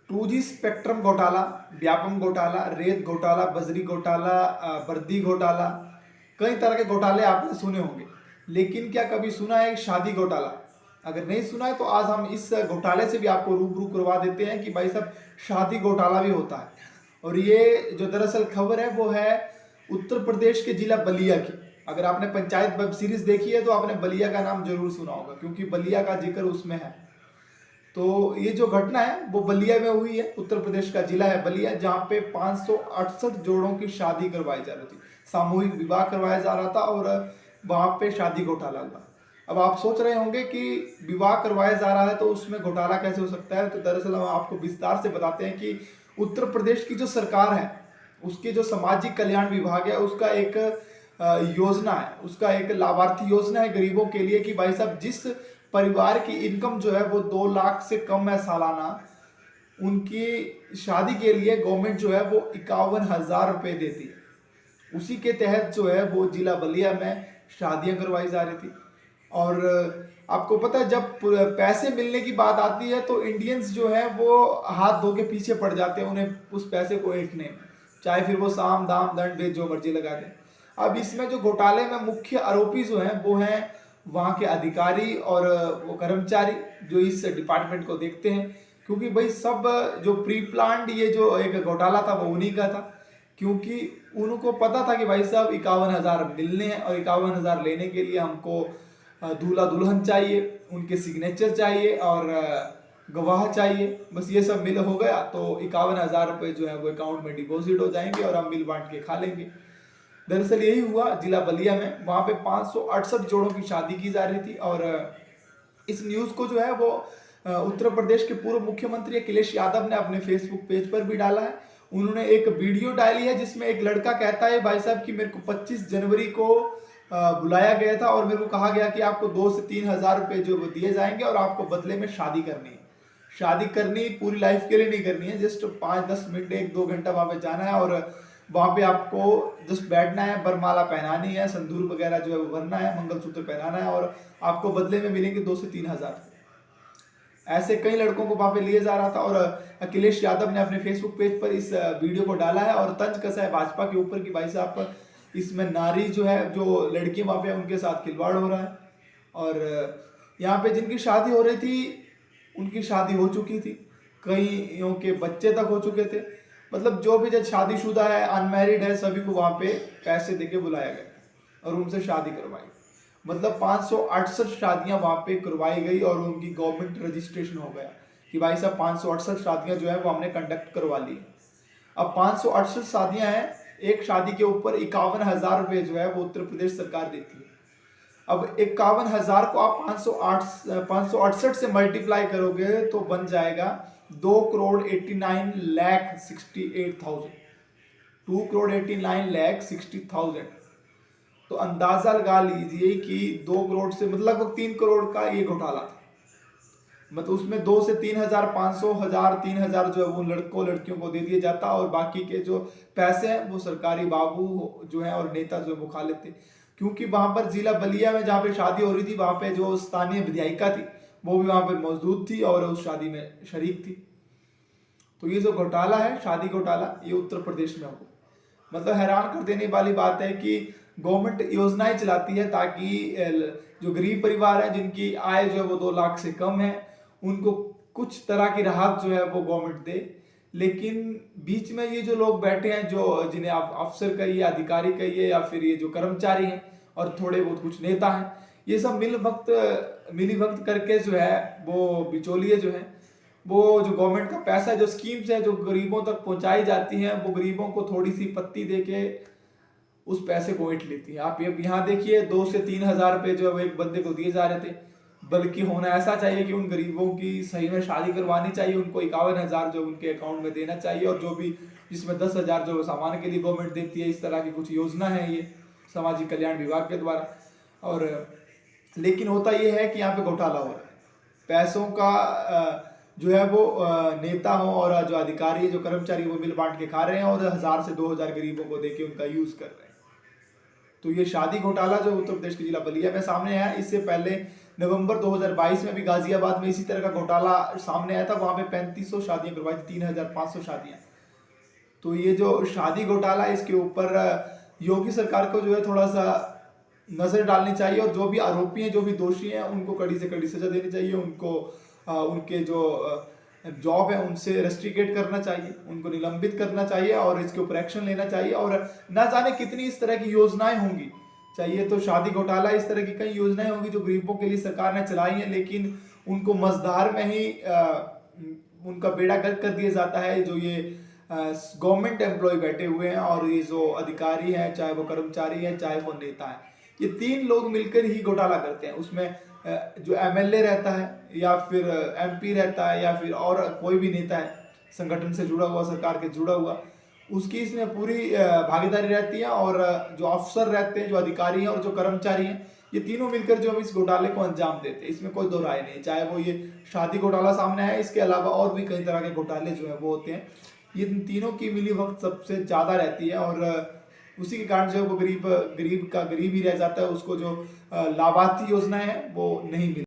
2G spectrum घोटाला, व्यापम घोटाला, रेत घोटाला, बजरी घोटाला, बर्दी घोटाला, कई तरह के घोटाले आपने सुने होंगे। लेकिन क्या कभी सुना है शादी घोटाला? अगर नहीं सुना है तो आज हम इस घोटाले से भी आपको रूबरू करवा देते हैं कि भाई साहब शादी घोटाला भी होता है। और ये जो दरअसल खबर है वो है उत्तर प्रदेश के जिला बलिया की। अगर आपने पंचायत वेब सीरीज देखी है तो आपने बलिया का नाम जरूर सुना होगा, क्योंकि बलिया का जिक्र उसमें है। तो ये जो घटना है वो बलिया में हुई है। उत्तर प्रदेश का जिला है बलिया, जहाँ पे 568 जोड़ों की शादी करवाई जा रही थी, सामूहिक विवाह करवाया जा रहा था और वहां पे शादी घोटाला हुआ। अब आप सोच रहे होंगे कि विवाह करवाया जा रहा है तो उसमें घोटाला कैसे हो सकता है। तो दरअसल हम आपको विस्तार से बताते हैं कि उत्तर प्रदेश की जो सरकार है उसके जो सामाजिक कल्याण विभाग है उसका एक योजना है, उसका एक लाभार्थी योजना है गरीबों के लिए कि भाई साहब जिस परिवार की इनकम जो है वो 2 लाख से कम है सालाना, उनकी शादी के लिए गवर्नमेंट जो है वो 51,000 रुपये देती है। उसी के तहत जो है वो जिला बलिया में शादियां करवाई जा रही थी। और आपको पता है जब पैसे मिलने की बात आती है तो इंडियंस जो है वो हाथ धो के पीछे पड़ जाते हैं उन्हें उस पैसे को ऐंठने में, चाहे फिर वो साम दाम दंड भेद जो मर्जी लगा दें। अब इसमें जो घोटाले में मुख्य आरोपी जो हैं वो हैं वहाँ के अधिकारी और वो कर्मचारी जो इस डिपार्टमेंट को देखते हैं, क्योंकि भाई सब जो प्री प्लान्ड ये जो एक घोटाला था वो उन्हीं का था। क्योंकि उनको पता था कि भाई साहब 51,000 मिलने हैं और 51,000 लेने के लिए हमको दूल्हा दुल्हन चाहिए, उनके सिग्नेचर चाहिए और गवाह चाहिए। बस ये सब मिल हो गया तो 51,000 रुपये जो है वो अकाउंट में डिपॉजिट हो जाएंगे और हम मिल बांट के खा लेंगे। दरअसल यही हुआ जिला बलिया में। वहां पे 568 जोड़ों की शादी की जा रही थी और इस न्यूज को जो है वो उत्तर प्रदेश के पूर्व मुख्यमंत्री अखिलेश यादव ने अपने फेसबुक पेज पर भी डाला है। उन्होंने एक वीडियो डाली है जिसमें एक लड़का कहता है भाई साहब कि मेरे को 25 जनवरी को बुलाया गया था और मेरे को कहा गया कि आपको 2 से 3,000 रुपये जो दिए जाएंगे और आपको बदले में शादी करनी है। शादी करनी पूरी लाइफ के लिए नहीं करनी है, जस्ट 5-10 मिनट 1-2 घंटा वहां पे जाना है और वहां पे आपको जस्ट बैठना है, बरमाला पहनानी है, संदूर वगैरह जो है वो भरना है, मंगलसूत्र पहनाना है और आपको बदले में मिलेंगे 2 से 3,000। ऐसे कई लड़कों को वहां पे लिए जा रहा था और अखिलेश यादव ने अपने फेसबुक पेज पर इस वीडियो को डाला है और तंज कसा है भाजपा के ऊपर कि भाई साहब इसमें नारी जो है जो लड़की वहां पे उनके साथ खिलवाड़ हो रहा है। और यहाँ पे जिनकी शादी हो रही थी उनकी शादी हो चुकी थी, कईयों के बच्चे तक हो चुके थे। मतलब जो भी जब शादीशुदा है, अनमैरिड है, सभी को वहां पे पैसे देके बुलाया गया और उनसे शादी करवाई। मतलब 568 शादियां वहां पे करवाई गई और उनकी गवर्नमेंट रजिस्ट्रेशन हो गया कि भाई साहब 568 शादियां जो है वो हमने कंडक्ट करवा ली। अब 568 शादियां हैं, एक शादी के ऊपर 51,000 रुपये जो है वो उत्तर प्रदेश सरकार देती है। अब 51,000 को आप 568 से मल्टीप्लाई करोगे तो बन जाएगा 2,89,68,000, 2,89,60,000। तो अंदाजा लगा लीजिए कि 2 करोड़ से मतलब लगभग 3 करोड़ का ये घोटाला था। मतलब उसमें 2 से 3,000, 500, 1,000, 3,000 जो है वो लड़कों लड़कियों को दे दिया जाता और बाकी के जो पैसे हैं वो सरकारी बाबू जो है और नेता जो है वो खा लेते। क्योंकि वहां पर जिला बलिया में जहाँ पे शादी हो रही थी वहां पे जो स्थानीय विधायिका थी वो भी वहां पर मौजूद थी और उस शादी में शरीक थी। तो ये जो घोटाला है, शादी घोटाला, ये उत्तर प्रदेश में हुआ। मतलब हैरान कर देने वाली बात है कि गवर्नमेंट योजनाएं चलाती है ताकि जो गरीब परिवार है जिनकी आय जो है वो 2 लाख से कम है उनको कुछ तरह की राहत जो है वो गवर्नमेंट दे। लेकिन बीच में ये जो लोग बैठे हैं, जो जिन्हें आप अफसर कहिए, अधिकारी कहिए या फिर ये जो कर्मचारी हैं और थोड़े बहुत कुछ नेता हैं, ये सब मिली भक्त करके जो है वो बिचौलिए जो है वो जो गवर्नमेंट का पैसा है, जो स्कीम्स है जो गरीबों तक पहुंचाई जाती हैं, वो गरीबों को थोड़ी सी पत्ती देके उस पैसे को ऐंठ लेती है। आप यहाँ देखिए 2 से 3,000 रुपये जो है वो एक बंदे को दिए जा रहे थे, बल्कि होना ऐसा चाहिए कि उन गरीबों की सही में शादी करवानी चाहिए, उनको 51,000 जो उनके अकाउंट में देना चाहिए और जो भी जिसमें 10,000 जो सामान के लिए गवर्नमेंट देती है। इस तरह की कुछ योजना है ये सामाजिक कल्याण विभाग के द्वारा। और लेकिन होता ये है कि यहाँ पे घोटाला हो रहा है, पैसों का जो है वो नेता हो और जो अधिकारी जो कर्मचारी वो मिल बांट के खा रहे हैं और 1,000 से 2,000 गरीबों को देके उनका यूज कर रहे हैं। तो ये शादी घोटाला जो उत्तर प्रदेश के जिला बलिया में सामने आया, इससे पहले नवंबर 2022 में भी गाजियाबाद में इसी तरह का घोटाला सामने आया था, वहां पे 3500 शादियां करवाई थी, 3500 शादियां। तो ये जो शादी घोटाला है, इसके ऊपर योगी सरकार को जो है थोड़ा सा नजर डालनी चाहिए, और जो भी आरोपी हैं, जो भी दोषी हैं, उनको कड़ी से कड़ी सजा देनी चाहिए। उनको उनके जो जॉब है उनसे रेस्ट्रिकेट करना चाहिए, उनको निलंबित करना चाहिए और इसके ऊपर एक्शन लेना चाहिए। और ना जाने कितनी इस तरह की योजनाएं होंगी, चाहिए तो शादी घोटाला, इस तरह की कई योजनाएं होंगी जो गरीबों के लिए सरकार ने चलाई हैं, लेकिन उनको मजदार में ही उनका बेड़ा गर्क कर दिया जाता है। जो ये गवर्नमेंट एम्प्लॉय बैठे हुए हैं और ये जो अधिकारी हैं, चाहे वो कर्मचारी हैं, चाहे वो नेता है, ये तीन लोग मिलकर ही घोटाला करते हैं। उसमें जो एमएलए रहता है या फिर एमपी रहता है या फिर और कोई भी नेता है संगठन से जुड़ा हुआ, सरकार के जुड़ा हुआ, उसकी इसमें पूरी भागीदारी रहती है। और जो अफसर रहते हैं, जो अधिकारी हैं और जो कर्मचारी हैं, ये तीनों मिलकर जो हम इस घोटाले को अंजाम देते हैं, इसमें कोई दो राय नहीं। चाहे वो ये शादी घोटाला सामने है, इसके अलावा और भी कई तरह के घोटाले जो है वो होते हैं। ये तीनों की मिली वक्त सबसे ज्यादा रहती है और उसी के कारण जो वो गरीब का गरीब ही रह जाता है, उसको जो लाभार्थी योजनाएं हैं वो नहीं मिलती।